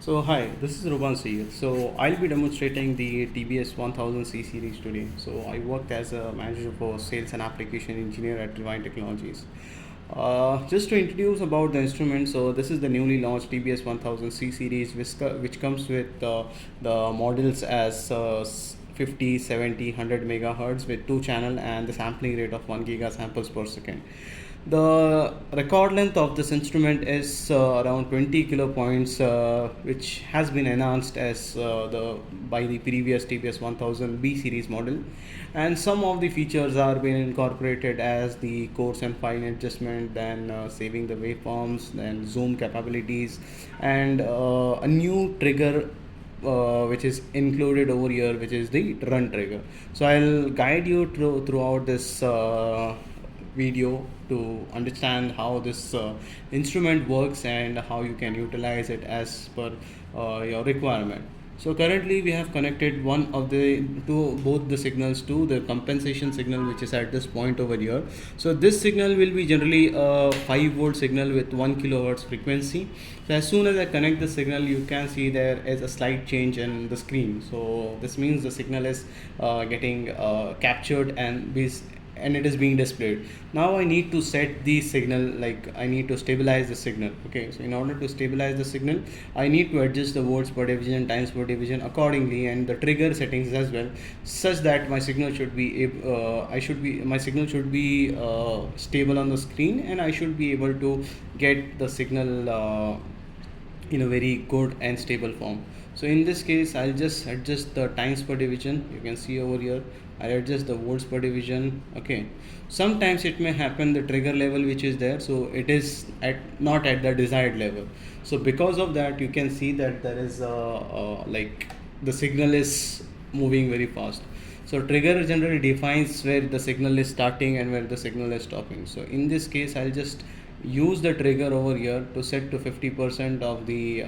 So hi, this is Ruban here. So I'll be demonstrating the TBS1000C series today. So I worked as a manager for sales and application engineer at Ruban Technologies. Just to introduce about the instrument, so this is the newly launched TBS1000C series, which comes with the models as 50, 70, 100 megahertz with 2 channel and the sampling rate of 1 giga samples per second. The record length of this instrument is around 20 kilopoints, which has been enhanced as by the previous TBS 1000B series model, and some of the features are being incorporated as the coarse and fine adjustment, then saving the waveforms, then zoom capabilities, and a new trigger which is included over here, which is the run trigger. So I'll guide you throughout this video to understand how this instrument works and how you can utilize it as per your requirement. So currently we have connected both the signals to the compensation signal, which is at this point over here. So this signal will be generally a 5-volt signal with 1 kilohertz frequency. So as soon as I connect the signal, you can see there is a slight change in the screen. So this means the signal is getting captured and it is being displayed. Now I need to set the signal, like I need to stabilize the signal. Okay, so in order to stabilize the signal, I need to adjust the volts per division, times per division accordingly, and the trigger settings as well, such that my signal should be stable on the screen, and I should be able to get the signal in a very good and stable form. So in this case, I'll just adjust the times per division. You can see over here, I'll adjust the volts per division. Okay, sometimes it may happen the trigger level which is there, so it is not at the desired level. So because of that, you can see that there is like the signal is moving very fast. So trigger generally defines where the signal is starting and where the signal is stopping. So in this case, I'll just use the trigger over here to set to 50% of the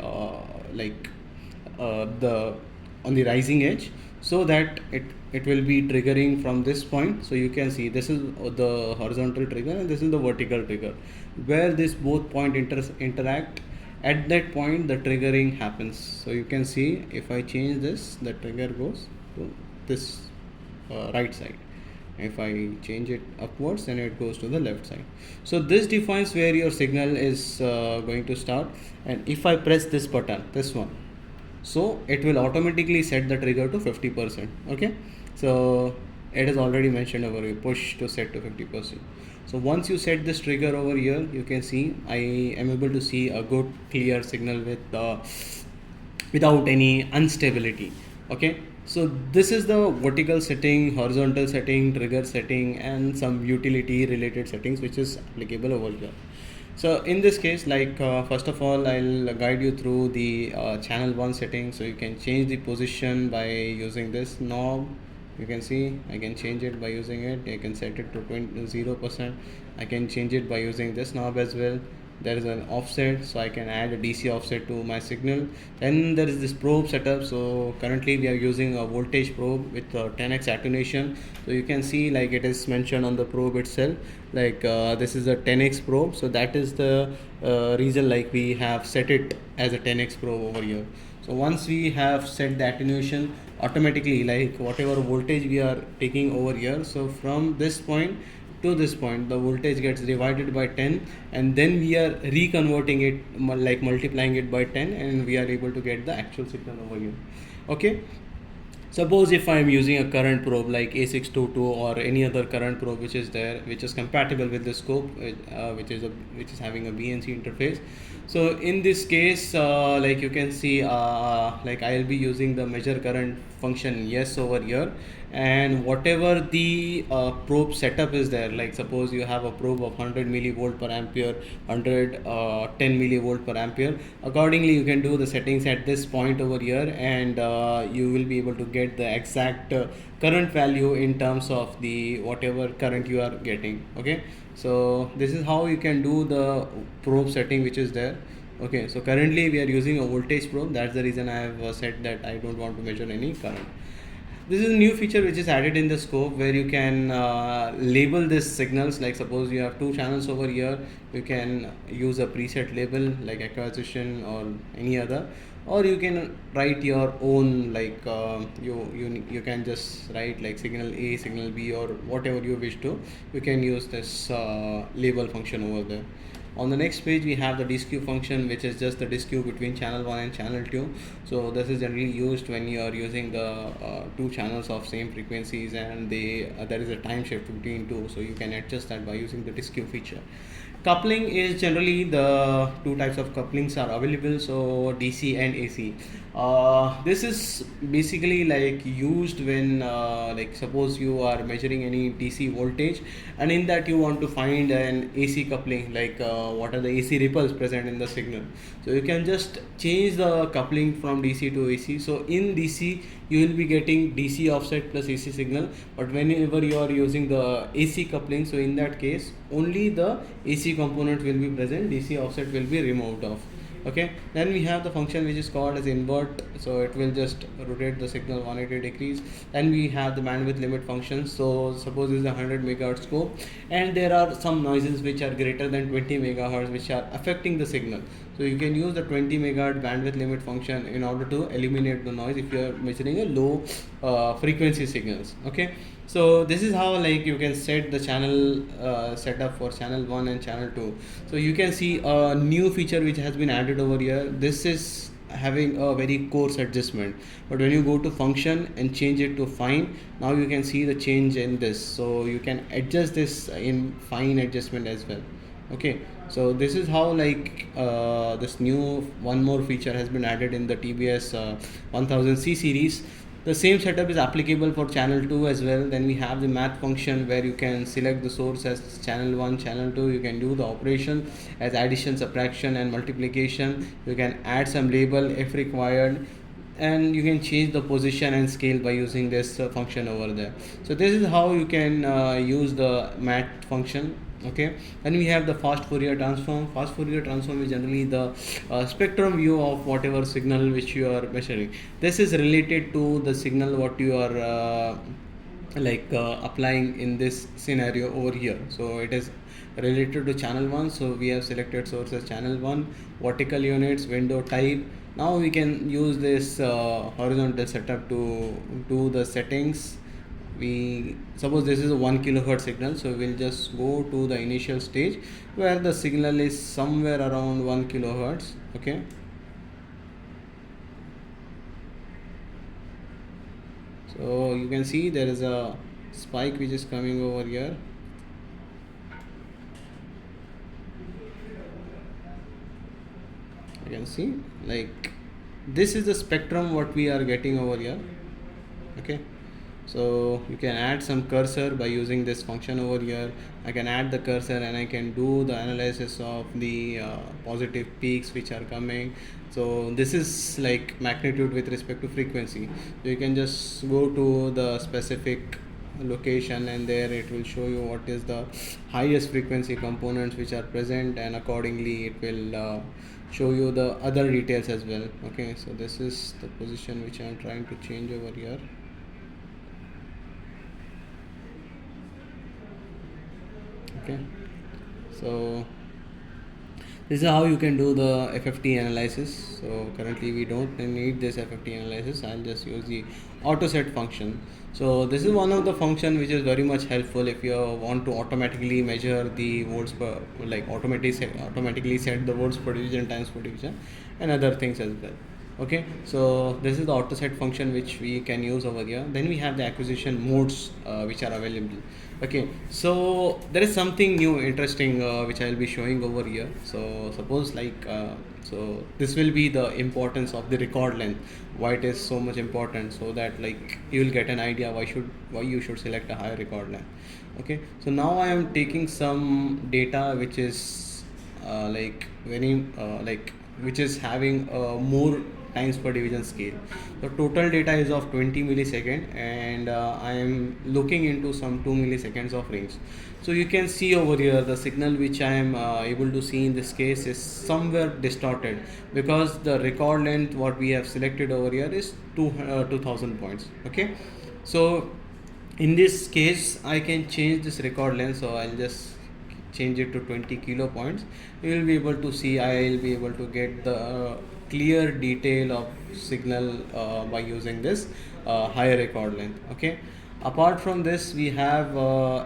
the on the rising edge, so that it will be triggering from this point. So you can see this is the horizontal trigger and this is the vertical trigger, where this both point interact. At that point the triggering happens. So you can see if I change this, the trigger goes to this right side. If I change it upwards, then it goes to the left side. So this defines where your signal is going to start. And if I press this button, this one, so it will automatically set the trigger to 50%. Okay, so it is already mentioned over here, push to set to 50%. So once you set this trigger over here, you can see I am able to see a good clear signal without any instability. Okay, so this is the vertical setting, horizontal setting, trigger setting, and some utility related settings which is applicable over here. So in this case, first of all, I'll guide you through the channel 1 setting. So you can change the position by using this knob. You can see I can change it by using it. I can set it to 0%. I can change it by using this knob as well. There is an offset, so I can add a DC offset to my signal. Then there is this probe setup. So currently we are using a voltage probe with 10x attenuation. So you can see, like it is mentioned on the probe itself, this is a 10x probe. So that is the reason like we have set it as a 10x probe over here. So once we have set the attenuation, automatically like whatever voltage we are taking over here, so from this point to this point the voltage gets divided by 10, and then we are reconverting it, like multiplying it by 10, and we are able to get the actual signal over here. Okay, suppose if I am using a current probe like A622 or any other current probe which is there, which is compatible with the scope, which is having a BNC interface. So in this case, like you can see, like I'll be using the measure current function yes over here, and whatever the probe setup is there, like suppose you have a probe of 100 millivolt per ampere, 110 millivolt per ampere, accordingly you can do the settings at this point over here, and you will be able to get the exact current value in terms of the whatever current you are getting. Okay, so this is how you can do the probe setting which is there. Okay, so currently we are using a voltage probe. That's the reason I have said that I don't want to measure any current. This is a new feature which is added in the scope, where you can label these signals. Like suppose you have two channels over here, you can use a preset label like acquisition or any other, or you can write your own, like you can just write like signal A, signal B, or whatever you wish to. You can use this label function over there. On the next page, we have the DSkew function, which is just the DSkew between channel 1 and channel 2. So this is generally used when you are using the two channels of same frequencies, and there is a time shift between two, so you can adjust that by using the DSkew feature. Coupling is generally the two types of couplings are available, so DC and AC. This is basically like used when like suppose you are measuring any DC voltage, and in that you want to find an AC coupling, like what are the AC ripples present in the signal. So you can just change the coupling from DC to AC. So in DC you will be getting DC offset plus AC signal, but whenever you are using the AC coupling, so in that case only the AC component will be present, DC offset will be removed off. Okay, then we have the function which is called as invert, so it will just rotate the signal 180 degrees. Then we have the bandwidth limit function. So suppose this is a 100 megahertz scope, and there are some noises which are greater than 20 megahertz which are affecting the signal. So you can use the 20 megahertz bandwidth limit function in order to eliminate the noise if you are measuring a low frequency signals. Okay, so this is how like you can set the channel setup for channel 1 and channel 2. So you can see a new feature which has been added over here. This is having a very coarse adjustment, but when you go to function and change it to fine, now you can see the change in this. So you can adjust this in fine adjustment as well. Okay, so this is how like this new one more feature has been added in the TBS 1000C series. The same setup is applicable for channel 2 as well. Then we have the math function where you can select the source as channel 1, channel 2. You can do the operation as addition, subtraction and multiplication. You can add some label if required, and you can change the position and scale by using this function over there. So this is how you can use the math function. Okay, then we have the fast Fourier transform. Fast Fourier transform is generally the spectrum view of whatever signal which you are measuring. This is related to the signal what you are applying in this scenario over here. So it is related to channel 1. So we have selected source as channel 1, vertical units, window type. Now we can use this horizontal setup to do the settings. We suppose this is a 1 kilohertz signal, so we'll just go to the initial stage where the signal is somewhere around 1 kilohertz. Okay, so you can see there is a spike which is coming over here. You can see like this is the spectrum what we are getting over here. Okay, so you can add some cursor by using this function over here. I can add the cursor and I can do the analysis of the positive peaks which are coming. So this is like magnitude with respect to frequency. So you can just go to the specific location, and there it will show you what is the highest frequency components which are present, and accordingly it will show you the other details as well. Okay, so this is the position which I am trying to change over here. Okay, so this is how you can do the FFT analysis. So currently we don't need this FFT analysis. I'll just use the auto set function. So this is one of the function which is very much helpful if you want to automatically measure the volts per, like automatically set the volts per division, times per division, and other things as well. Okay, so this is the auto set function which we can use over here. Then we have the acquisition modes which are available. Okay, so there is something new interesting which I will be showing over here. So suppose like so this will be the importance of the record length, why it is so much important, so that like you will get an idea why you should select a higher record length. Okay, so now I am taking some data which is which is having more times per division scale. The total data is of 20 millisecond, and I am looking into some 2 milliseconds of range. So you can see over here the signal which I am able to see in this case is somewhere distorted, because the record length what we have selected over here is 2000 points. Okay, So in this case I can change this record length, so I'll just change it to 20 kilo points. You will be able to see, I will be able to get the clear detail of signal by using this higher record length. Okay, apart from this we have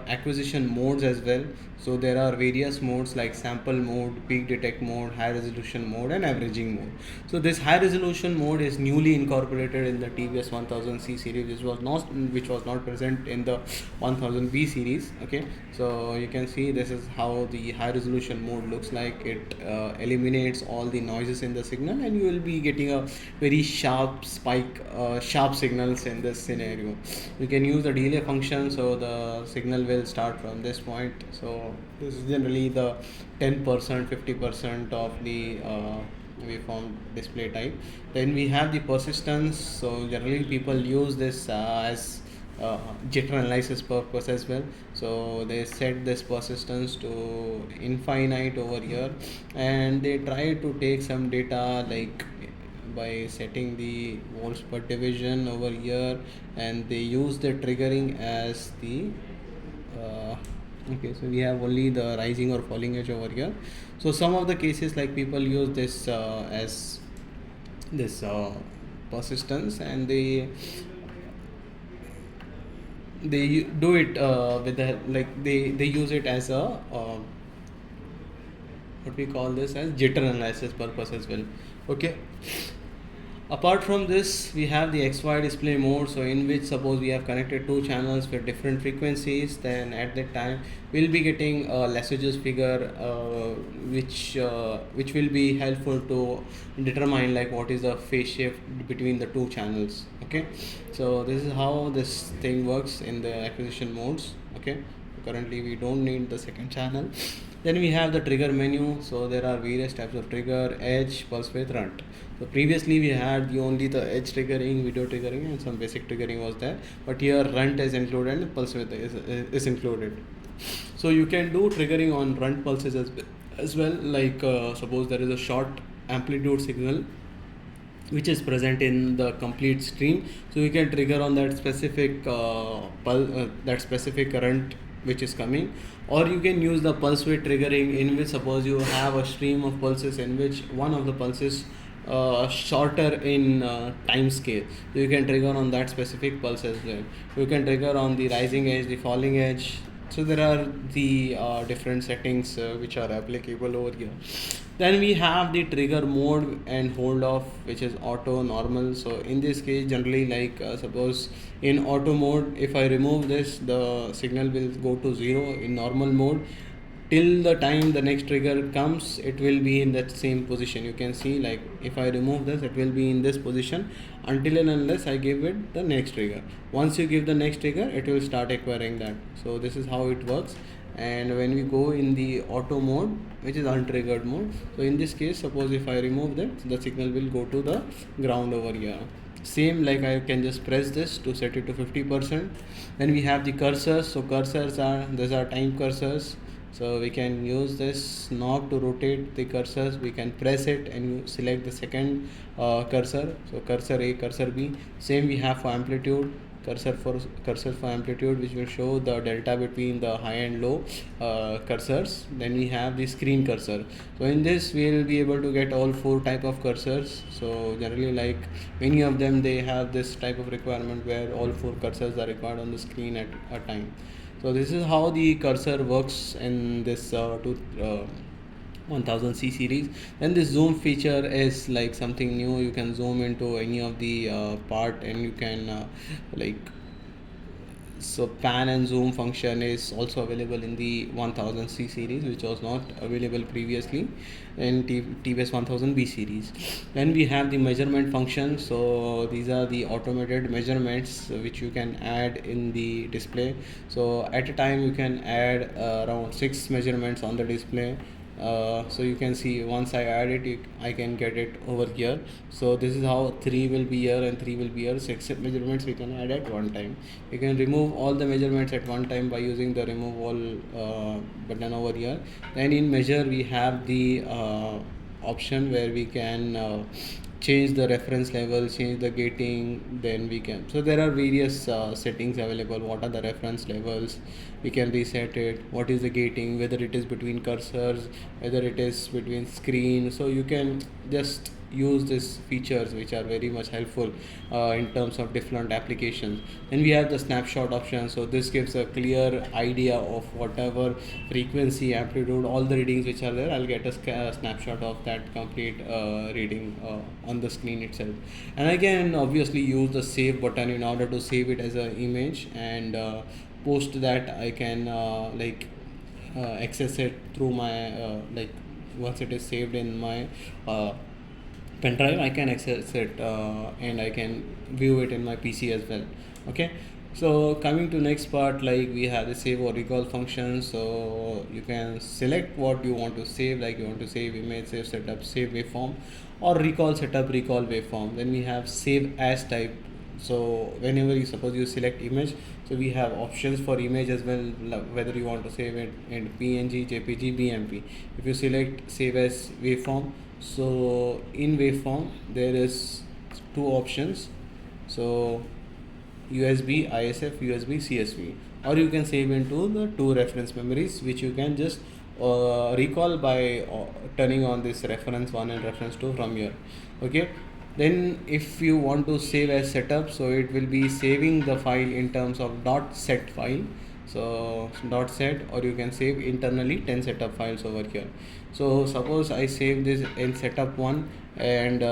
acquisition modes as well. So there are various modes like sample mode, peak detect mode, high resolution mode and averaging mode. So this high resolution mode is newly incorporated in the TBS1000C series, which was not present in the 1000B series. Okay, so you can see this is how the high resolution mode looks like. It eliminates all the noises in the signal and you will be getting a very sharp spike, sharp signals in this scenario. You can use the delay function, so the signal will start from this point. So this is generally the 10%, 50% of the waveform display type. Then we have the persistence. So generally people use this as jitter analysis purpose as well. So they set this persistence to infinite over here and they try to take some data like by setting the volts per division over here, and they use the triggering as the okay, so we have only the rising or falling edge over here. So some of the cases like people use this as this persistence, and they do it with the like they use it as a what we call this as jitter analysis purpose as well. Okay, apart from this we have the XY display mode, so in which suppose we have connected two channels with different frequencies, then at that time we'll be getting a Lessage's figure which will be helpful to determine like what is the phase shift between the two channels. Okay, so this is how this thing works in the acquisition modes. Okay, currently we don't need the second channel. Then we have the trigger menu. So there are various types of trigger: edge, pulse width, runt. So previously we had only the edge triggering, video triggering and some basic triggering was there, but here runt is included and pulse width is included. So you can do triggering on runt pulses as well, like suppose there is a short amplitude signal which is present in the complete stream, so you can trigger on that specific that specific current which is coming, or you can use the pulse width triggering, in which suppose you have a stream of pulses in which one of the pulses shorter in time scale, so you can trigger on that specific pulse as well. You can trigger on the rising edge, the falling edge. So there are the different settings which are applicable over here. Then we have the trigger mode and hold off, which is auto, normal. So in this case generally like suppose in auto mode, if I remove this, the signal will go to 0. In normal mode, till the time the next trigger comes, it will be in that same position. You can see like if I remove this, it will be in this position until and unless I give it the next trigger. Once you give the next trigger, it will start acquiring that. So this is how it works. And when we go in the auto mode, which is untriggered mode, so in this case suppose if I remove that, the signal will go to the ground over here. Same like I can just press this to set it to 50%. Then we have the cursors. So cursors these are time cursors. So we can use this knob to rotate the cursors. We can press it and you select the second cursor. So cursor A, cursor B. Same we have for amplitude. Cursor for amplitude, which will show the delta between the high and low cursors. Then we have the screen cursor. So in this we will be able to get all 4 type of cursors. So generally like many of them, they have this type of requirement where all 4 cursors are required on the screen at a time. So this is how the cursor works in this 1000C series. Then this zoom feature is like something new. You can zoom into any of the part and you can like, so pan and zoom function is also available in the 1000C series, which was not available previously in TBS1000B series. Then we have the measurement function. So these are the automated measurements which you can add in the display. So at a time you can add around 6 measurements on the display. So you can see once I add it, I can get it over here. So this is how 3 will be here and 3 will be here. 6 measurements we can add at one time. You can remove all the measurements at one time by using the remove all button over here. Then in measure we have the option where we can change the reference level, change the gating, then we can, so there are various settings available. What are the reference levels, we can reset it. What is the gating, whether it is between cursors, whether it is between screen, so you can just use these features which are very much helpful in terms of different applications. And we have the snapshot option, so this gives a clear idea of whatever frequency, amplitude, all the readings which are there. I'll get a snapshot of that complete reading on the screen itself. And I can obviously use the save button in order to save it as an image, and post that I can access it through my once it is saved in my pen drive, I can access it and I can view it in my PC as well. Okay, so coming to next part, like we have the save or recall function. So you can select what you want to save, like you want to save image, save setup, save waveform, or recall setup, recall waveform. Then we have save as type. So whenever you suppose you select image, so we have options for image as well, whether you want to save it in PNG, JPG, BMP. If you select save as waveform, so in waveform there is two options, so USB ISF, USB CSV, or you can save into the two reference memories, which you can just recall by turning on this reference 1 and reference 2 from here. Okay, then if you want to save as setup, so it will be saving the file in terms of .set file, so .set, or you can save internally 10 setup files over here. So suppose I save this in setup 1, and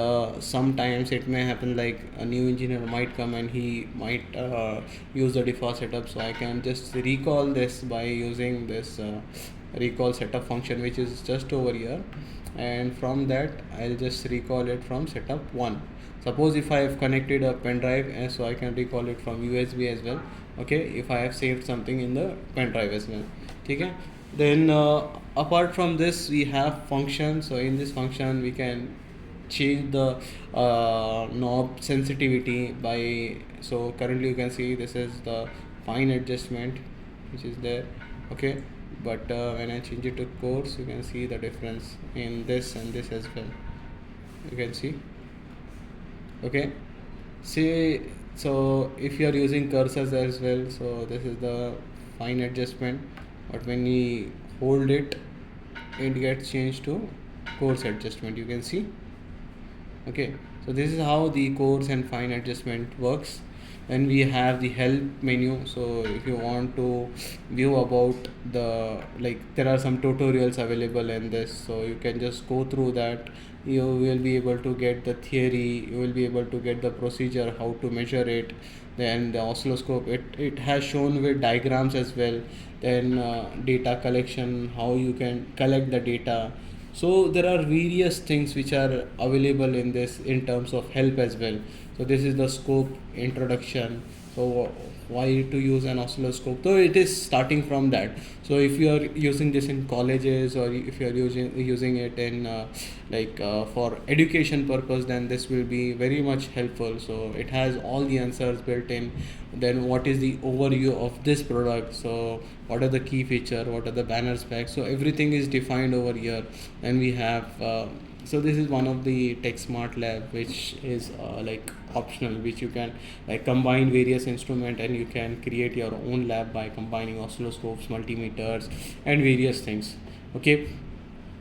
sometimes it may happen like a new engineer might come and he might use the default setup, so I can just recall this by using this recall setup function, which is just over here, and from that I'll just recall it from setup 1. Suppose if I have connected a pen drive, and so I can recall it from USB as well. Okay, if I have saved something in the pen drive as well. Okay, then apart from this we have function. So in this function we can change the knob sensitivity by, so currently you can see this is the fine adjustment which is there. Okay, but when I change it to coarse, you can see the difference in this and this as well, you can see. Okay, see, so if you are using cursors as well, so this is the fine adjustment, but when we hold it, it gets changed to coarse adjustment, you can see. Okay, so this is how the coarse and fine adjustment works. Then we have the help menu. So if you want to view about the, like there are some tutorials available in this, so you can just go through that. You will be able to get the theory, you will be able to get the procedure, how to measure it. Then the oscilloscope, it has shown with diagrams as well. Then data collection, how you can collect the data. So there are various things which are available in this in terms of help as well. So this is the scope introduction. So why to use an oscilloscope? So it is starting from that. So if you are using this in colleges, or if you are using it in for education purpose, then this will be very much helpful. So it has all the answers built in. Then what is the overview of this product? So what are the key feature? What are the banner specs? So everything is defined over here. And we have so this is one of the Tech Smart Lab, which is optional, which you can combine various instruments, and you can create your own lab by combining oscilloscopes, multimeters, and various things. Okay,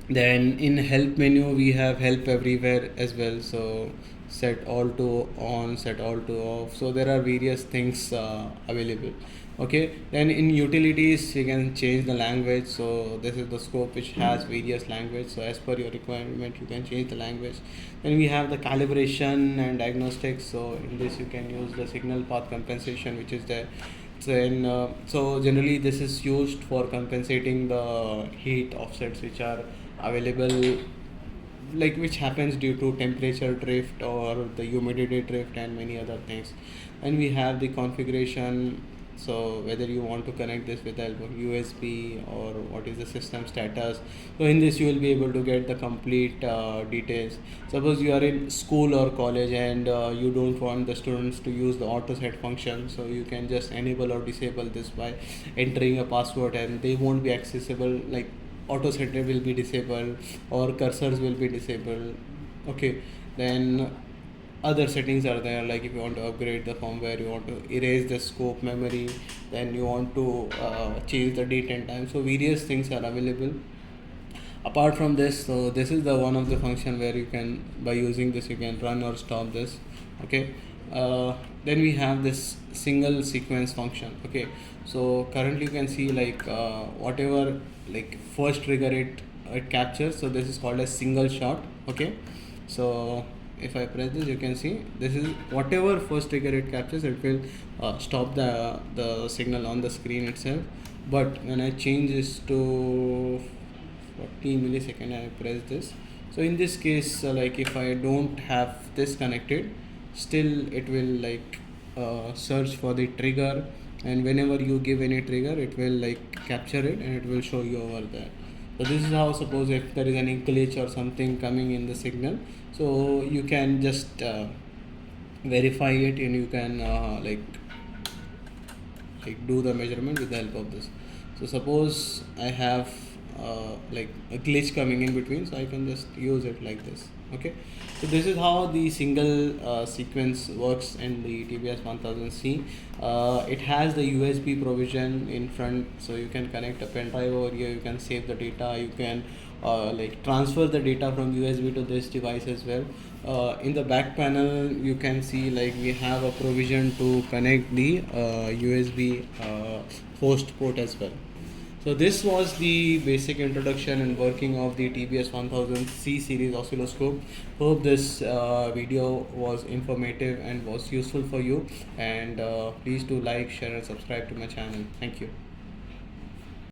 then in help menu we have help everywhere as well. So set all to on, set all to off. So there are various things available. Okay, then in utilities you can change the language. So this is the scope which has various language, so as per your requirement you can change the language. Then we have the calibration and diagnostics. So in this you can use the signal path compensation, which is there. Then so generally this is used for compensating the heat offsets which are available, which happens due to temperature drift or the humidity drift and many other things. And we have the configuration. So whether you want to connect this with USB or what is the system status. So in this you will be able to get the complete details. Suppose you are in school or college and you don't want the students to use the auto set function, so you can just enable or disable this by entering a password, and they won't be accessible, auto set will be disabled or cursors will be disabled. Okay, Then other settings are there, like if you want to upgrade the firmware, you want to erase the scope memory, then you want to change the date and time. So various things are available. Apart from this, so this is the one of the function where you can, by using this, you can run or stop this. Okay. Then we have this single sequence function. Okay, so currently you can see like whatever like first trigger it captures, so this is called a single shot. Okay, so if I press this, you can see this is whatever first trigger it captures, it will stop the signal on the screen itself. But when I change this to 40 millisecond, I press this, so in this case like if I don't have this connected, still it will like search for the trigger, and whenever you give any trigger, it will like capture it and it will show you over there. So this is how, suppose if there is any glitch or something coming in the signal, so you can just verify it, and you can like do the measurement with the help of this. So suppose I have like a glitch coming in between, so I can just use it like this. Okay, so this is how the single sequence works in the TBS1000C. It has the USB provision in front, so you can connect a pen drive over here, you can save the data, you can like transfer the data from USB to this device as well. In the back panel you can see like we have a provision to connect the USB host port as well. So this was the basic introduction and working of the TBS1000C series oscilloscope. Hope this video was informative and was useful for you, and please do like, share and subscribe to my channel. Thank you.